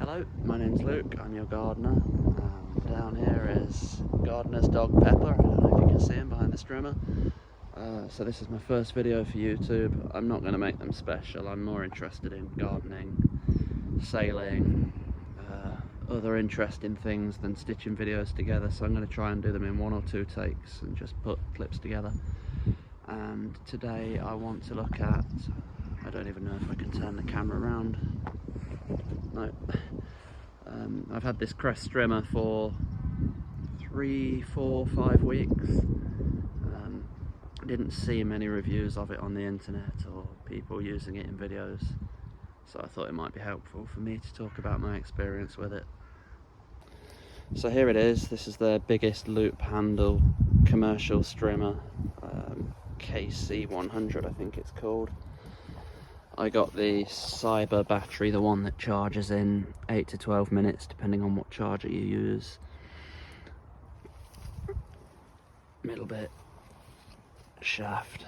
Hello, my name's Luke, I'm your gardener. Down here is gardener's dog Pepper. I don't know if you can see him behind the strimmer. So this is my first video for YouTube. I'm not going to make them special, I'm more interested in gardening, sailing, other interesting things than stitching videos together, so I'm going to try and do them in 1 or 2 takes and just put clips together. And today I want to look at, I don't even know if I can turn the camera around. No. I've had this Kress strimmer for 3, 4, 5 weeks. Didn't see many reviews of it on the internet or people using it in videos, so I thought it might be helpful for me to talk about my experience with it. So here it is. This is the biggest loop handle commercial strimmer, KC 100 I think it's called. I got the Cyber battery, the one that charges in 8 to 12 minutes depending on what charger you use. Middle bit, shaft.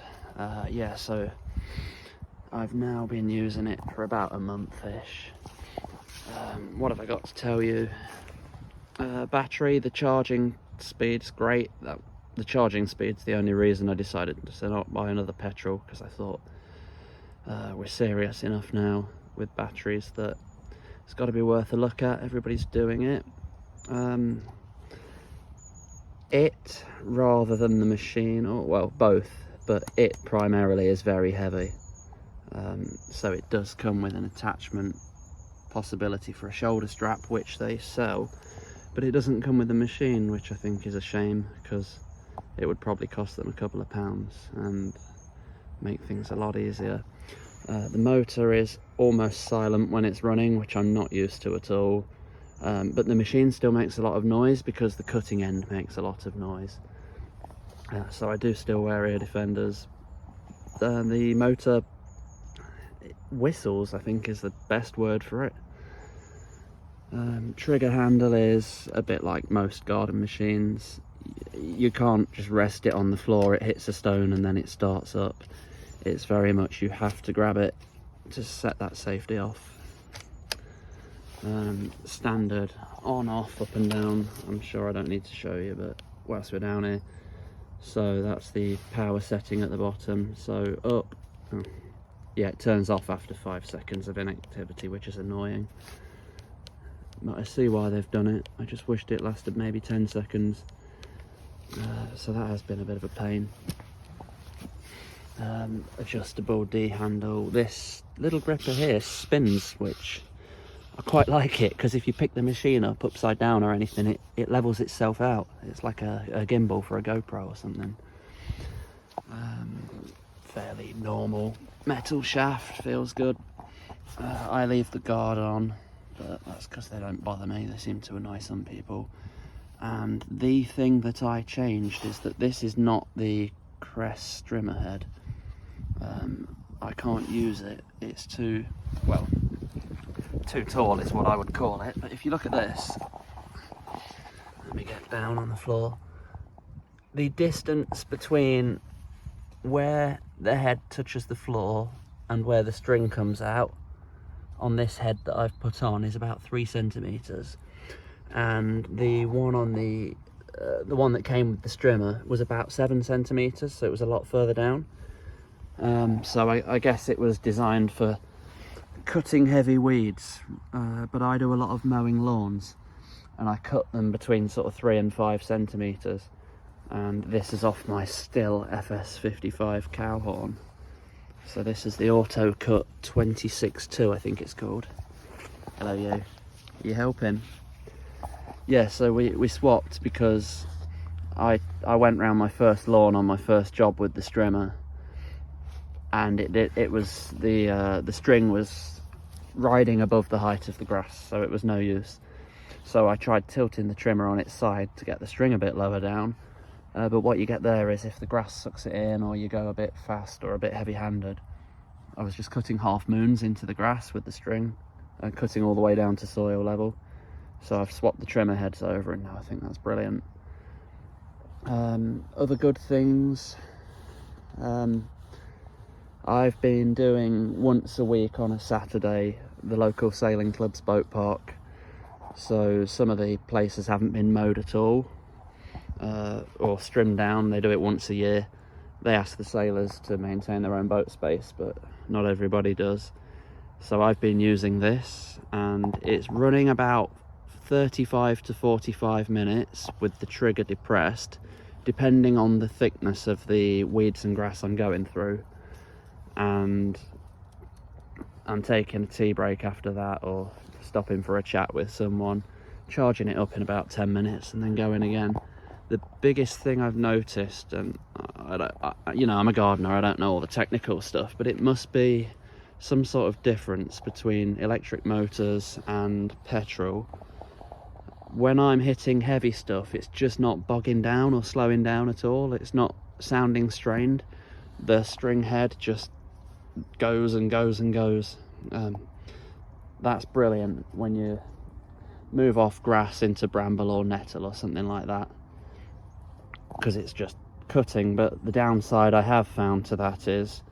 Yeah, so I've now been using it for about a month-ish. What have I got to tell you? Battery, the charging speed's great. The charging speed's the only reason I decided to not buy another petrol, because I thought we're serious enough now with batteries that it's got to be worth a look at. Everybody's doing it. It, rather than the machine, or well, both, but it primarily is very heavy. So it does come with an attachment possibility for a shoulder strap, which they sell, but it doesn't come with the machine, which I think is a shame, because it would probably cost them a couple of pounds and make things a lot easier. The motor is almost silent when it's running, which I'm not used to at all. But the machine still makes a lot of noise because the cutting end makes a lot of noise. So I do still wear ear defenders. The motor whistles, I think is the best word for it. Trigger handle is a bit like most garden machines. You can't just rest it on the floor, it hits a stone and then it starts up. It's very much you have to grab it to set that safety off. Standard on, off, up and down. I'm sure I don't need to show you, but whilst we're down here, so that's the power setting at the bottom. So up, yeah, it turns off after 5 seconds of inactivity, which is annoying, but I see why they've done it. I just wished it lasted maybe 10 seconds. So that has been a bit of a pain. Adjustable D handle. This little gripper here spins, which I quite like it, because if you pick the machine up upside down or anything, it levels itself out. It's like a gimbal for a GoPro or something. Fairly normal metal shaft, feels good. I leave the guard on, but that's because they don't bother me. They seem to annoy some people. And the thing that I changed is that this is not the Kress strimmer head. I can't use it. It's too tall is what I would call it. But if you look at this, let me get down on the floor. The distance between where the head touches the floor and where the string comes out on this head that I've put on is about 3 centimeters, and the one on the one that came with the strimmer was about 7 centimeters, so it was a lot further down. So I guess it was designed for cutting heavy weeds, but I do a lot of mowing lawns and I cut them between sort of 3 and 5 centimeters, and this is off my Still FS55 cow horn. So this is the Auto Cut 26-2, I think it's called. Hello you helping? Yeah, so we swapped because I went round my first lawn on my first job with the strimmer, and it was the string was riding above the height of the grass, so it was no use. So I tried tilting the trimmer on its side to get the string a bit lower down, but what you get there is if the grass sucks it in, or you go a bit fast or a bit heavy-handed. I was just cutting half moons into the grass with the string and cutting all the way down to soil level. So I've swapped the trimmer heads over, and now I think that's brilliant. Other good things, I've been doing once a week on a Saturday the local sailing club's boat park. So some of the places haven't been mowed at all, or trimmed down. They do it once a year. They ask the sailors to maintain their own boat space, but not everybody does. So I've been using this, and it's running about 35 to 45 minutes with the trigger depressed, depending on the thickness of the weeds and grass I'm going through. And I'm taking a tea break after that, or stopping for a chat with someone, charging it up in about 10 minutes and then going again. The biggest thing I've noticed, and you know, I'm a gardener, I don't know all the technical stuff, but it must be some sort of difference between electric motors and petrol. When I'm hitting heavy stuff, it's just not bogging down or slowing down at all. It's not sounding strained. The string head just goes and goes and goes. That's brilliant when you move off grass into bramble or nettle or something like that, because it's just cutting. But the downside I have found to that is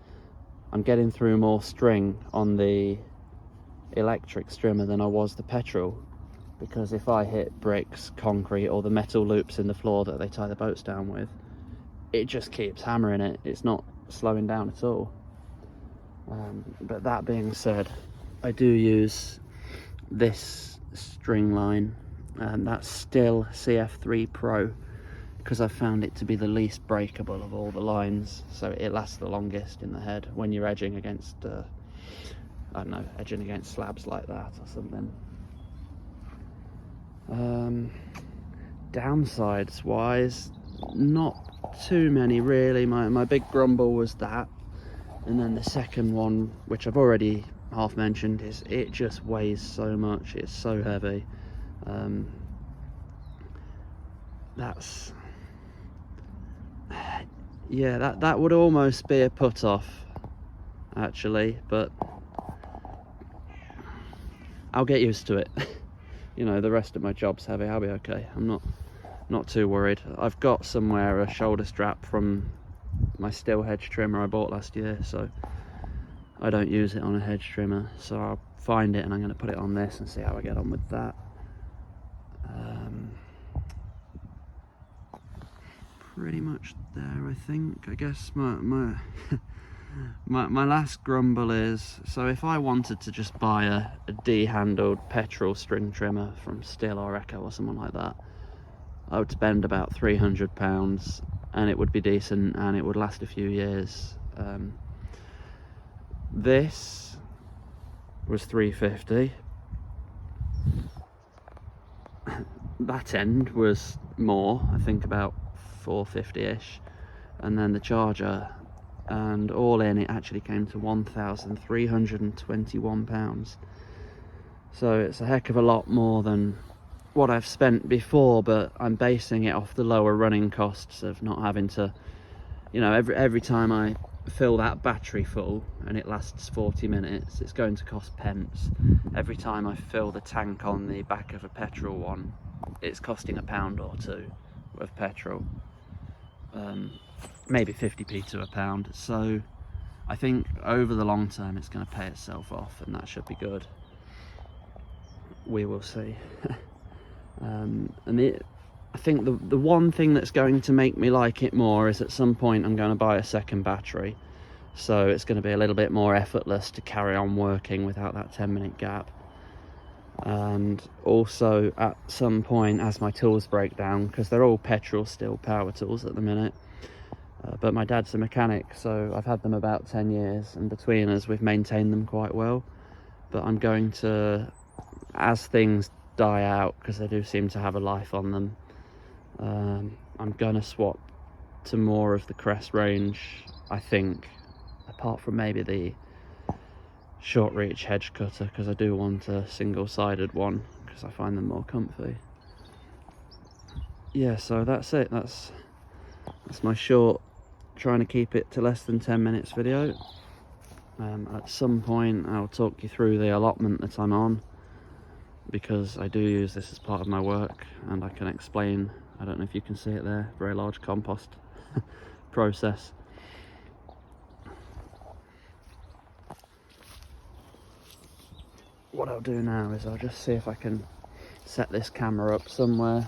I'm getting through more string on the electric strimmer than I was the petrol, because if I hit bricks, concrete, or the metal loops in the floor that they tie the boats down with, it just keeps hammering it. It's not slowing down at all. But that being said, I do use this string line, and that's still CF3 Pro, because I've found it to be the least breakable of all the lines, so it lasts the longest in the head when you're edging against I don't know, edging against slabs like that or something. Downsides wise, not too many really. My big grumble was that, and then the second one, which I've already half mentioned, is it just weighs so much. It's so heavy. That's, yeah, that would almost be a put off actually, but I'll get used to it. You know, the rest of my job's heavy, I'll be okay. I'm not too worried. I've got somewhere a shoulder strap from my steel hedge trimmer I bought last year, so I don't use it on a hedge trimmer, so I'll find it and I'm going to put it on this and see how I get on with that. Pretty much there, I think. I guess my my last grumble is, so if I wanted to just buy a D-handled petrol string trimmer from Stihl or Echo or someone like that, I would spend about £300 and it would be decent and it would last a few years. This was £350. That end was more, I think about £450-ish, and then the charger, and all in it actually came to £1,321. So it's a heck of a lot more than what I've spent before, but I'm basing it off the lower running costs of not having to, you know, every time I fill that battery full and it lasts 40 minutes, it's going to cost pence. Every time I fill the tank on the back of a petrol one, it's costing £1 or £2 of petrol. Maybe 50p to £1. So I think over the long term it's going to pay itself off, and that should be good. We will see. I think the one thing that's going to make me like it more is at some point I'm going to buy a second battery, so it's going to be a little bit more effortless to carry on working without that 10-minute gap. And also at some point, as my tools break down, because they're all petrol steel power tools at the minute, but my dad's a mechanic, so I've had them about 10 years, and between us we've maintained them quite well. But I'm going to, as things die out, because they do seem to have a life on them, I'm going to swap to more of the Kress range, I think, apart from maybe the short reach hedge cutter, because I do want a single-sided one because I find them more comfy. Yeah, so that's it. That's my short, trying to keep it to less than 10 minutes video. At some point I'll talk you through the allotment that I'm on, because I do use this as part of my work, and I can explain, I don't know if you can see it there, very large compost process. What I'll do now is I'll just see if I can set this camera up somewhere,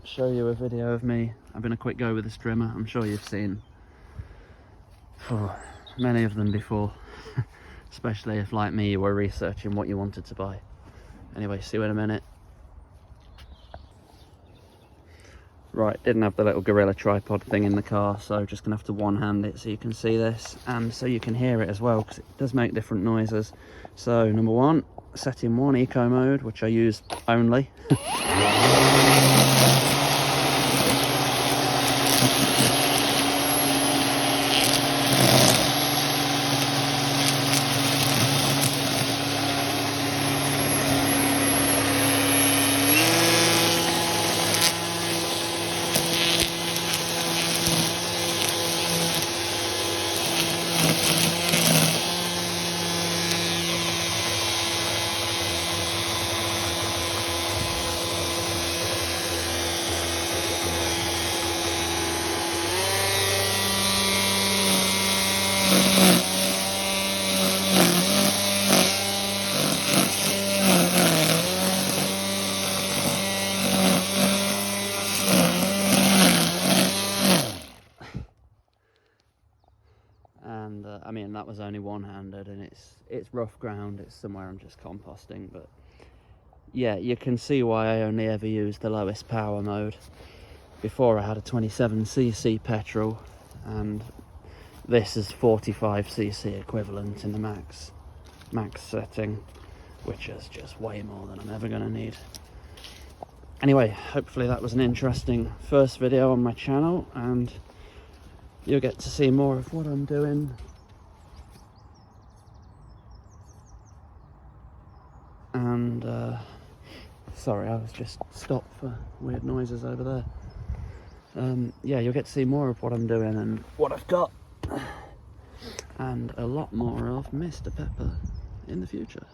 show you a video of me having a quick go with the strimmer. I'm sure you've seen many of them before, especially if, like me, you were researching what you wanted to buy. Anyway, see you in a minute. Right, didn't have the little gorilla tripod thing in the car, so just gonna have to one-hand it so you can see this and so you can hear it as well, because it does make different noises. So number one, set in 1 eco mode, which I use only. And I mean, that was only one-handed, and it's rough ground. It's somewhere I'm just composting, but yeah, you can see why I only ever use the lowest power mode. Before I had a 27cc petrol, and this is 45cc equivalent in the max setting, which is just way more than I'm ever going to need. Anyway, hopefully that was an interesting first video on my channel, and you'll get to see more of what I'm doing. And sorry, I was just stopped for weird noises over there. Yeah, you'll get to see more of what I'm doing and what I've got, and a lot more of Mr. Pepper in the future.